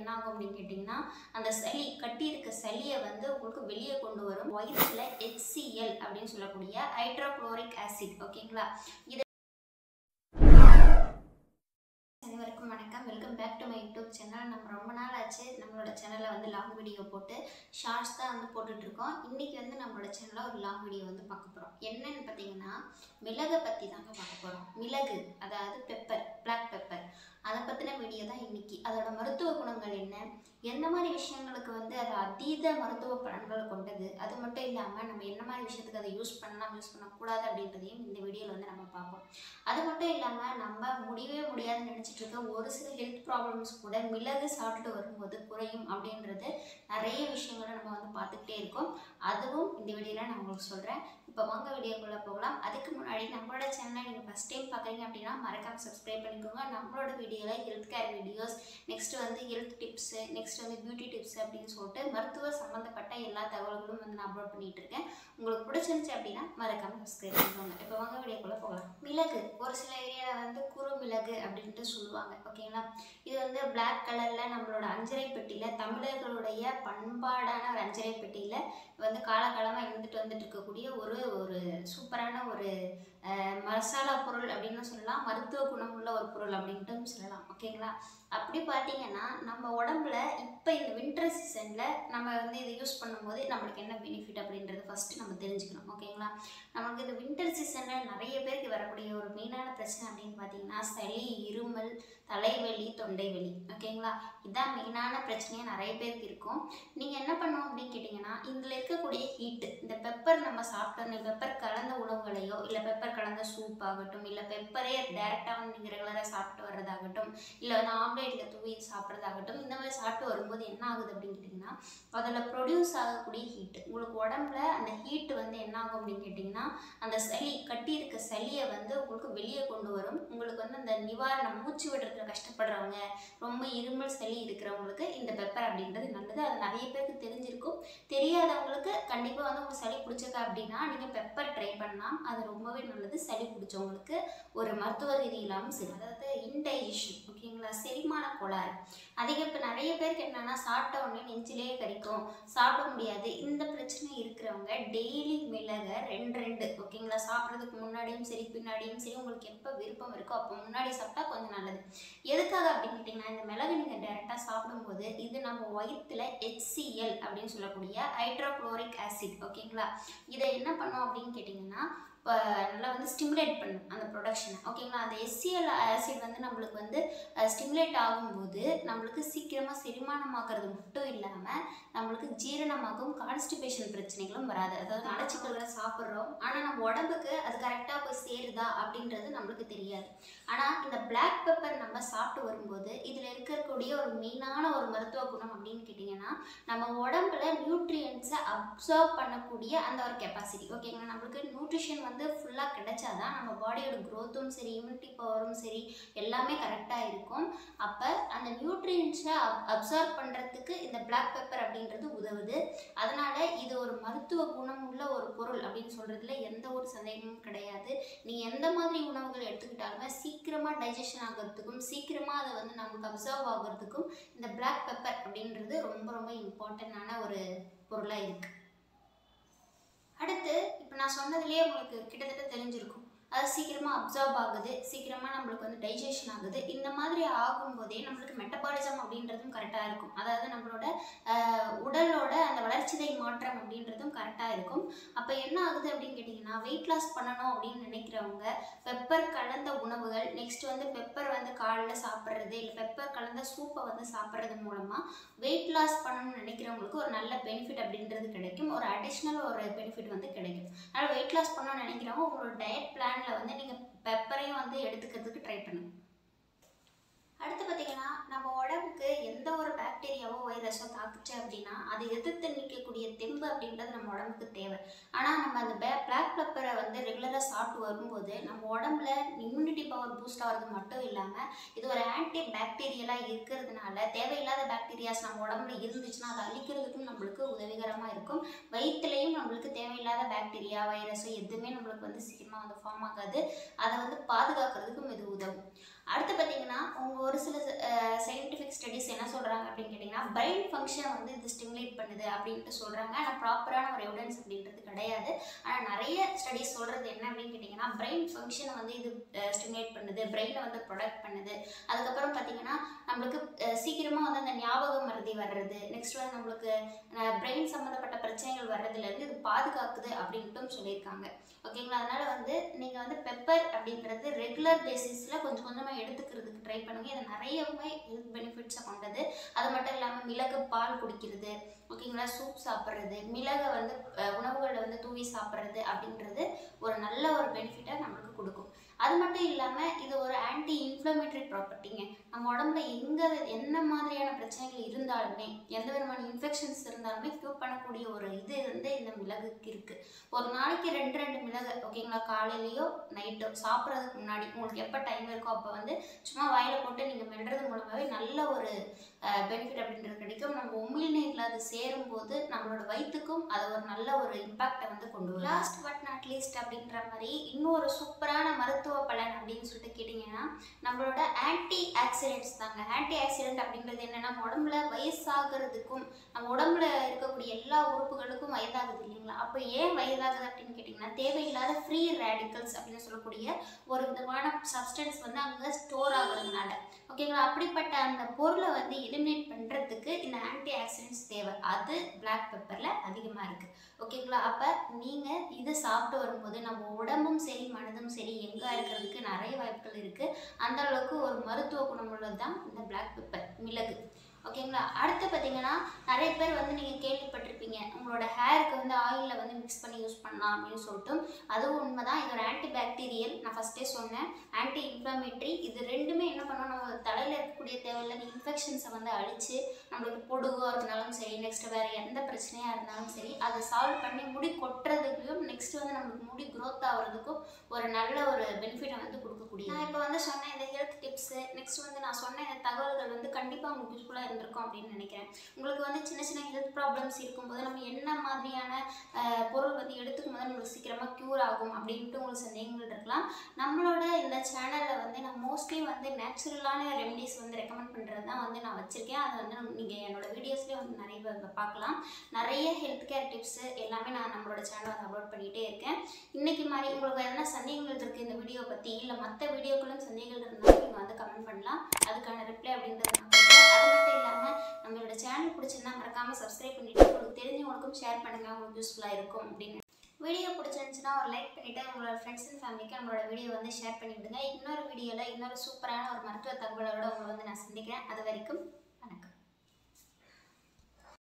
என்ன ஆகும் அப்படின்னு கேட்டிங்கன்னா, அந்த சளி கட்டி இருக்க சளியை வந்து உங்களுக்கு வெளியே கொண்டு வரும். வயிற்றுல HCl அப்படின்னு சொல்லக்கூடிய ஹைட்ரோக்ளோரிக் ஆசிட். ஓகேங்களா? இது அனைவருக்கும் வணக்கம். Welcome back to my YouTube channel. நம்ம ரொம்ப நாள் ஆச்சு நம்மளோட சேனலில் வந்து லாங் வீடியோ போட்டு ஷார்ட்ஸ் தான் வந்து போட்டுட்ருக்கோம். இன்றைக்கி வந்து நம்மளோட சேனலில் ஒரு லாங் வீடியோ வந்து பார்க்க போகிறோம். என்னன்னு பார்த்தீங்கன்னா, மிளகை பற்றி தாங்க பார்க்க போகிறோம். மிளகு, அதாவது பெப்பர், பிளாக் பெப்பர், அதை பற்றின வீடியோ தான் இன்றைக்கி. அதோட மருத்துவ குணங்கள் என்ன, எந்த மாதிரி விஷயங்களுக்கு வந்து அது அதீத மருத்துவ பலன்கள் கொண்டது, அது மட்டும் இல்லாமல் நம்ம என்ன மாதிரி விஷயத்துக்கு அதை யூஸ் பண்ணலாம், யூஸ் பண்ணக்கூடாது அப்படின்றதையும் இந்த வீடியோவில் வந்து நம்ம பார்ப்போம். அது மட்டும் இல்லாமல் நம்ம முடியவே முடியாதுன்னு நினச்சிட்டு இருக்க ஒரு சில ஹெல்த் ப்ராப்ளம்ஸ் கூட மிளகு சாப்பிட்டுட்டு வரும்போது குறையும் அப்படின்றது நிறைய விஷயங்களை நம்ம வந்து பார்த்துக்கிட்டே இருக்கோம். அதுவும் இந்த வீடியோவில் நான் உங்களுக்கு சொல்கிறேன். இப்போ வாங்க வீடியோக்குள்ளே போகலாம். அதுக்கு முன்னாடி நம்மளோட சேனலை நீங்கள் ஃபஸ்ட் டைம் பார்க்குறீங்க அப்படின்னா மறக்காமல் சப்ஸ்கிரைப் பண்ணிக்கோங்க. நம்மளோட வீடியோவில் ஹெல்த் கேர் வீடியோஸ், நெக்ஸ்ட்டு வந்து ஹெல்த் டிப்ஸு, நெக்ஸ்ட் வந்து பியூட்டி டிப்ஸ் அப்படின்னு சொல்லிட்டு மருத்துவ சம்மந்தப்பட்ட எல்லா தகவல்களும் வந்து நான் அப்லோட் பண்ணிகிட்டு இருக்கேன். உங்களுக்கு பிடிச்சிருந்துச்சு அப்படின்னா மறக்காமல் சப்ஸ்கிரைப் பண்ணிக்கோங்க. இப்போ வாங்க வீடியோக்குள்ளே போகலாம். மிளகு ஒரு சில ஏரியாவில் வந்து குறுமிளகு அப்படின்ட்டு சொல்லுவாங்க. ஓகேங்களா? இது வந்து பிளாக் கலரில் நம்மளோட அஞ்சரை பெட்டியில், தமிழர்களுடைய பண்பாடான ஒரு அஞ்சரை பெட்டியில் வந்து காலகாலமாக வந்துட்டு இருக்கக்கூடிய ஒரு சூப்பரான ஒரு மசாலா பொருள் அப்படின்னு சொல்லலாம். மருத்துவ குணமுள்ள ஒரு பொருள் அப்படின்ட்டு சொல்லலாம். ஓகேங்களா? அப்படி பார்த்தீங்கன்னா நம்ம உடம்புல இப்போ இந்த வின்டர் சீசனில் நம்ம வந்து இதை யூஸ் பண்ணும்போது நம்மளுக்கு என்ன பெனிஃபிட் அப்படின்றது ஃபஸ்ட்டு நம்ம தெரிஞ்சுக்கணும். ஓகேங்களா? நமக்கு இந்த வின்டர் சீசனில் நிறைய பேருக்கு வரக்கூடிய ஒரு மெயினான பிரச்சனை அப்படின்னு பார்த்தீங்கன்னா சளி, இருமல், தலைவலி, தொண்டை வலி. ஓகேங்களா? இதுதான் மெயினான பிரச்சனையாக நிறைய பேருக்கு இருக்கும். நீங்கள் என்ன பண்ணணும் அப்படின்னு கேட்டிங்கன்னா, இதில் இருக்கக்கூடிய ஹீட்டு, இந்த பெப்பர் நம்ம சாப்பிட்டோன்னு பெப்பர் கலந்த உணவுகளையோ, இல்லை பெப்பர் கலந்த சூப் ஆகட்டும், இல்லை பெப்பரே டேரெக்டாக வந்து நீங்கள் ரெகுலராக சாப்பிட்டு வர்றதாகட்டும், இல்லை வந்து ஆம்லேட்டில் தூவி சாப்பிட்றதாகட்டும், இந்த மாதிரி சாப்பிட்டு வரும்போது என்ன ஆகுது அப்படின்னு கேட்டிங்கன்னா, அதில் ப்ரொடியூஸ் ஆகக்கூடிய ஹீட்டு உங்களுக்கு உடம்புல அந்த ஹீட்டு வந்து என்ன ஆகும் அப்படின்னு கேட்டிங்கன்னா, அந்த சளி கட்டி இருக்க சளியை வந்து உங்களுக்கு வெளியே கொண்டு வரும். உங்களுக்கு வந்து அந்த நிவாரணம், மூச்சு விடுறதுல கஷ்டப்படுறவங்க, ரொம்ப இருமல் சளி இருக்கிறவங்களுக்கு இந்த பெப்பர் அப்படின்றது நல்லது. அது நிறைய பேருக்கு தெரிஞ்சிருக்கும். தெரியாதவங்களுக்கு கண்டிப்பாக வந்து உங்களுக்கு சளி பிடிச்சிருக்கா அப்படின்னா நீங்கள் பெப்பர் ட்ரை பண்ணலாம். அது ரொம்பவே நல்லது. சளி பிடிச்சவங்களுக்கு ஒரு மருத்துவ ரீதி இல்லாமல் சரி, அதாவது இன்டைஜஷன். ஓகேங்களா? செரிமான கோளாறு அதிகம். இப்போ நிறைய பேருக்கு என்னென்னா, சாப்பிட்ட உடனே நெஞ்சிலே கடிக்கும், சாப்பிட முடியாது. இந்த பிரச்சனை இருக்கிறவங்க டெய்லி மிளகை ரெண்டு ஓகேங்களா, சாப்பிட்றதுக்கு முன்னாடியும் சரி பின்னாடியும் சரி உங்களுக்கு எப்போ விருப்பம் இருக்கோ அப்போ முன்னாடி சாப்பிட்டா கொஞ்சம் நல்லது. எதுக்காக அப்படின்னு கேட்டிங்கன்னா, இந்த மிளகு நீங்கள் டைரெக்டாக சாப்பிடும்போது இது நம்ம வயிற்றுல HCl அப்படின்னு சொல்லக்கூடிய ஹைட்ரோக்ளோரிக் ஆசிட். ஓகேங்களா? இதை என்ன பண்ணோம் அப்படின்னு கேட்டிங்கன்னா, இப்போ நல்லா வந்து ஸ்டிமுலேட் பண்ணும் அந்த ப்ரொடக்ஷனை. ஓகேங்களா? அந்த HCl ஆசிட் வந்து நம்மளுக்கு வந்து ஸ்டிமுலேட் ஆகும்போது நம்மளுக்கு சீக்கிரமாக செரிமானமாகிறது மட்டும் இல்லாமல் நம்மளுக்கு ஜீரணமாகும், கான்ஸ்டிபேஷன் பிரச்சனைகளும் வராது. அதாவது மலச்சிக்கல்களை சாப்பிட்றோம், ஆனால் நம்ம உடம்புக்கு அது கரெக்டாக போய் சேருதா அப்படின்றது நம்மளுக்கு தெரியாது. ஆனால் இந்த பிளாக் பெப்பர் நம்ம சாப்பிட்டு வரும்போது இதில் இருக்கக்கூடிய ஒரு மெயினான ஒரு மருத்துவ குணம் அப்படின்னு கேட்டிங்கன்னா, நம்ம உடம்புல நியூட்ரியன்ஸை அப்சர்வ் பண்ணக்கூடிய அந்த ஒரு கெப்பாசிட்டி. ஓகேங்களா? நம்மளுக்கு நியூட்ரிஷன் வந்து ஃபுல்லாக கிடைச்சாதான் நம்ம பாடியோட க்ரோத்தும் சரி, இம்யூனிட்டி பவரும் சரி எல்லாமே கரெக்டாக இருக்கும். அப்போ அந்த நியூட்ரியன்ஸை அப்சர்வ் பண்ணுறதுக்கு இந்த பிளாக் பெப்பர் அப்படின்றது உதவுது. அதனால் இது ஒரு மருத்துவ குணம் உள்ள ஒரு பொருள் அப்படின்னு சொல்கிறதுல எந்த ஒரு சந்தேகமும் கிடையாது. நீங்கள் எந்த மாதிரி உணவுகள் எடுத்துக்கிட்டாலுமே சீக்கிரமாக டைஜஷன் ஆகிறதுக்கும் சீக்கிரமாக அதை வந்து நமக்கு அப்சர்வ் ஆகிறதுக்கும் இந்த பிளாக் பெப்பர் அப்படின்றது ரொம்ப ரொம்ப இம்பார்ட்டண்டான ஒரு பொருளாக இருக்குது. அடுத்து இப்போ நான் சொன்னதுலேயே உங்களுக்கு கிட்டத்தட்ட தெரிஞ்சிருக்கும். அது சீக்கிரமாக அப்சர்வ் ஆகுது, சீக்கிரமாக நம்மளுக்கு வந்து டைஜஷன் ஆகுது. இந்த மாதிரி ஆகும்போதே நம்மளுக்கு மெட்டபாலிசம் அப்படின்றதும் கரெக்டாக இருக்கும். அதாவது நம்மளோட உடலோட அந்த வளர்ச்சிதை மாற்றம் அப்படின்றதும் கரெக்டாக இருக்கும். அப்போ என்ன ஆகுது அப்படின்னு கேட்டிங்கன்னா, வெயிட் லாஸ் பண்ணணும் அப்படின்னு நினைக்கிறவங்க பெப்பர் கலந்த உணவுகள், நெக்ஸ்ட் வந்து பெப்பர் வந்து காலையில் சாப்பிட்றது, இல்லை பெப்பர் கலந்த சூப்பை வந்து சாப்பிட்றது மூலமாக வெயிட் லாஸ் பண்ணணும்னு நினைக்கிறவங்களுக்கு ஒரு நல்ல பெனிஃபிட் அப்படின்றது கிடைக்கும். ஒரு அடிஷ்னல் ஒரு பெனிஃபிட் வந்து கிடைக்கும். அதனால் வெயிட் லாஸ் பண்ணணும்னு நினைக்கிறவங்க உங்களோட டயட் பிளானில் வந்து நீங்கள் பெப்பரையும் வந்து எடுத்துக்கிறதுக்கு ட்ரை பண்ணுங்க. அடுத்து பார்த்தீங்கன்னா, நம்ம உடம்புக்கு எந்த ஒரு பாக்டீரியாவோ வைரஸோ தாக்குச்சு கெப்பாசிட்டினா அதை எதிர்த்து நிற்கக்கூடிய தெம்பு அப்படின்றது நம்ம உடம்புக்கு தேவை. ஆனால் நம்ம அந்த பிளாக் பெப்பரை வந்து ரெகுலராக சாப்பிட்டு வரும்போது நம்ம உடம்புல இம்யூனிட்டி பவர் பூஸ்ட் ஆகிறது மட்டும் இல்லாமல் இது ஒரு ஆன்டி பாக்டீரியலாக இருக்கிறதுனால தேவையில்லாத பாக்டீரியாஸ் நம்ம உடம்புல இருந்துச்சுன்னா அதை அழிக்கிறதுக்கும் நம்மளுக்கு உதவிகரமாக இருக்கும். வயிற்றுலையும் நம்மளுக்கு தேவையில்லாத பாக்டீரியா வைரஸ் எதுவுமே நம்மளுக்கு வந்து சீக்கிரமாக வந்து ஃபார்ம் ஆகாது. அதை வந்து பாதுகாக்கிறதுக்கும் இது உதவும். அடுத்து பார்த்தீங்கன்னா அவங்க ஒரு சில சயின்டிஃபிக் ஸ்டடீஸ் என்ன சொல்கிறாங்க அப்படின்னு கேட்டிங்கன்னா பிரெயின் ஃபங்க்ஷன் வந்து இது ஸ்டிமுலேட் பண்ணுது அப்படின்ட்டு சொல்கிறாங்க. ஆனால் ப்ராப்பரான ஒரு எவிடன்ஸ் அப்படின்றது கிடையாது. ஆனால் நிறைய ஸ்டடீஸ் சொல்கிறது என்ன அப்படின்னு கேட்டிங்கன்னா பிரெயின் ஃபங்க்ஷனை வந்து இது ஸ்டிமுலேட் பண்ணுது, பிரெயினை வந்து ப்ரொடக்ட் பண்ணுது. அதுக்கப்புறம் பார்த்தீங்கன்னா நம்மளுக்கு சீக்கிரமாக வந்து அந்த ஞாபக மறதி வர்றது, நெக்ஸ்ட் வந்து நம்மளுக்கு பிரெயின் சம்மந்தப்பட்ட பிரச்சனைகள் வர்றதுலேருந்து இது பாதுகாக்குது அப்படின்ட்டும் சொல்லியிருக்காங்க. ஓகேங்களா? அதனால் வந்து நீங்கள் வந்து பெப்பர் அப்படின்றது ரெகுலர் பேசிஸில் கொஞ்சம் கொஞ்சமாக எடுத்துக்கிறதுக்கு ட்ரை பண்ணுங்கள். இது நிறையவே ஹெல்த் பெனிஃபிட்ஸை கொண்டது. அது மட்டும் இல்லாமல் மிளகு பால் குடிக்கிறது, ஓகேங்களா, சூப் சாப்பிட்றது, மிளகை வந்து உணவுகளில் வந்து தூவி சாப்பிட்றது அப்படின்றது ஒரு நல்ல ஒரு பெனிஃபிட்டை நம்மளுக்கு கொடுக்கும். அது மட்டும் இல்லாமல் இது ஒரு ஆன்டி இன்ஃப்ளமேட்டரி ப்ராப்பர்ட்டிங்க. நம்ம உடம்புல என்ன மாதிரியான பிரச்சனைகள் இருந்தாலுமே எந்த விதமான இன்ஃபெக்ஷன்ஸ் இருந்தாலுமே க்யூர் பண்ணக்கூடிய ஒரு இது வந்து இந்த மிளகுக்கு இருக்குது. ஒரு நாளைக்கு 2 மிளகு, ஓகேங்களா, காலையிலையோ நைட்டோ சாப்பிட்றதுக்கு முன்னாடி உங்களுக்கு எப்போ டைம் இருக்கோ அப்போ வந்து சும்மா வாயில் போட்டு நீங்கள் மெல்றது மூலமாகவே நல்ல ஒரு பெனிஃபிட் அப்படின்றது கிடைக்கும். நம்ம உமிழ்நீரில் அது சேரும்போது நம்மளோட வயிற்றுக்கும் அது ஒரு நல்ல ஒரு இம்பாக்டை வந்து கொண்டு வரும். லாஸ்ட் பட் நாட் லீஸ்ட் அப்படின்ற மாதிரி இன்னொரு சூப்பரான மருத்துவ பலன் அப்படின்னு சொல்லிட்டு கேட்டிங்கன்னா நம்மளோட ஆன்டி ஆக்சிடென்ட்ஸ் தாங்க. ஆன்டி ஆக்சிடென்ட் அப்படின்றது என்னென்னா உடம்புல வயசாகிறதுக்கும் நம்ம உடம்புல இருக்கக்கூடிய எல்லா உறுப்புகளுக்கும் வயதாகுது இல்லைங்களா? அப்போ ஏன் வயதாகுது அப்படின்னு கேட்டிங்கன்னா தேவையில்லாத ஃப்ரீ ரேடிக்கல்ஸ் அப்படின்னு சொல்லக்கூடிய ஒரு விதமான சப்ஸ்டன்ஸ் வந்து அங்கே ஸ்டோர் ஆகுறதுனால, ஓகேங்களா, அப்படிப்பட்ட அந்த பொருளை வந்து எலிமினேட் பண்ணுறதுக்கு இந்த ஆன்டி ஆக்சிடென்ட்ஸ் தேவை. அது பிளாக் பெப்பரில் அதிகமாக இருக்குது. ஓகேங்களா? அப்போ நீங்கள் இதை சாப்பிட்டு வரும்போது நம்ம உடம்பும் சரி மனதும் சரி எங்கே இருக்கிறதுக்கு நிறைய வாய்ப்புகள் இருக்குது. அந்த அளவுக்கு ஒரு மருத்துவ குணமுள்ளது தான் இந்த பிளாக் பெப்பர், மிளகு. ஓகேங்களா? அடுத்து பார்த்தீங்கன்னா நிறைய பேர் வந்து நீங்கள் கேள்விப்பட்டிருப்பீங்க உங்களோட ஹேருக்கு வந்து ஆயிலில் வந்து மிக்ஸ் பண்ணி யூஸ் பண்ணலாம் அப்படின்னு சொல்லிட்டு. அதுவும் உண்மை தான். இது ஒரு ஆன்டி பாக்டீரியல், நான் ஃபஸ்ட்டே சொன்னேன், ஆன்டி இன்ஃப்ளமேட்டரி. இது ரெண்டுமே என்ன பண்ணோம், நம்ம தலையில் இருக்கக்கூடிய தேவையில்லாத இன்ஃபெக்ஷன்ஸை வந்து அழித்து நம்மளுக்கு பொடுகோ இருந்தாலும் சரி, நெக்ஸ்ட் வேறு எந்த பிரச்சனையாக இருந்தாலும் சரி அதை சால்வ் பண்ணி முடி கொட்டுறதுக்கும் நெக்ஸ்ட் வந்து நம்மளுக்கு முடி க்ரோத் ஆகிறதுக்கும் ஒரு நல்ல ஒரு பெனிஃபிட்டை வந்து கொடுக்கக்கூடிய. நான் இப்போ வந்து சொன்ன இந்த ஹெல்த் டிப்ஸு, நெக்ஸ்ட் வந்து நான் சொன்ன இந்த தகவல்கள் வந்து கண்டிப்பாக உங்களுக்கு யூஸ்ஃபுல்லாக இருக்கும் அப்படின்னு நினைக்கிறேன். உங்களுக்கு வந்து சின்ன சின்ன ஹெல்த் ப்ராப்ளம்ஸ் இருக்கும்போது நம்ம என்ன மாதிரியான பொருள் வந்து எடுத்துக்கும் போது நம்மளுக்கு சீக்கிரமாக க்யூர் ஆகும் அப்படின்ட்டு உங்களுக்கு சந்தேகங்கள் இருக்கலாம். நம்மளோட இந்த சேனலில் வந்து நான் மோஸ்ட்லி வந்து நேச்சுரலான ரெமெடிஸ் வந்து ரெக்கமெண்ட் பண்ணுறது தான் வந்து நான் வச்சுருக்கேன். அதை வந்து நீங்கள் என்னோடய வீடியோஸ்லேயே வந்து நிறைய பார்க்கலாம். நிறைய ஹெல்த் கேர் டிப்ஸு எல்லாமே நான் நம்மளோட சேனல் வந்து அப்லோட் பண்ணிகிட்டே இருக்கேன். இன்றைக்கி மாதிரி உங்களுக்கு எதனா சந்தேகங்கள் இருக்குது இந்த வீடியோ பற்றி, இல்லை மற்ற வீடியோக்களும் சந்தேகங்கள் இருந்தாலும் நீங்கள் வந்து கமெண்ட் பண்ணலாம். அதுக்கான ரிப்ளை அப்படின்றது நான் கொடுப்பேன். அது மட்டும் இல்லாமல் நம்மளோட சேனல் பிடிச்சிருந்தா மறக்காமல் சப்ஸ்கிரைப் பண்ணிவிட்டு உங்களுக்கு தெரிஞ்சவங்களுக்கும் ஷேர் பண்ணுங்கள், உங்களுக்கு யூஸ்ஃபுல்லாக இருக்கும் அப்படின்னு. வீடியோ பிடிச்சிருந்துச்சுன்னா ஒரு லைக் பண்ணிவிட்டு உங்களோட ஃப்ரெண்ட்ஸ் அண்ட் ஃபேமிலிக்கு நம்மளோட வீடியோ வந்து ஷேர் பண்ணிவிடுங்க. இன்னொரு வீடியோவில் இன்னொரு சூப்பரான ஒரு மருத்துவ தகவலோடு உங்களை வந்து நான் சந்திக்கிறேன். அது வரைக்கும்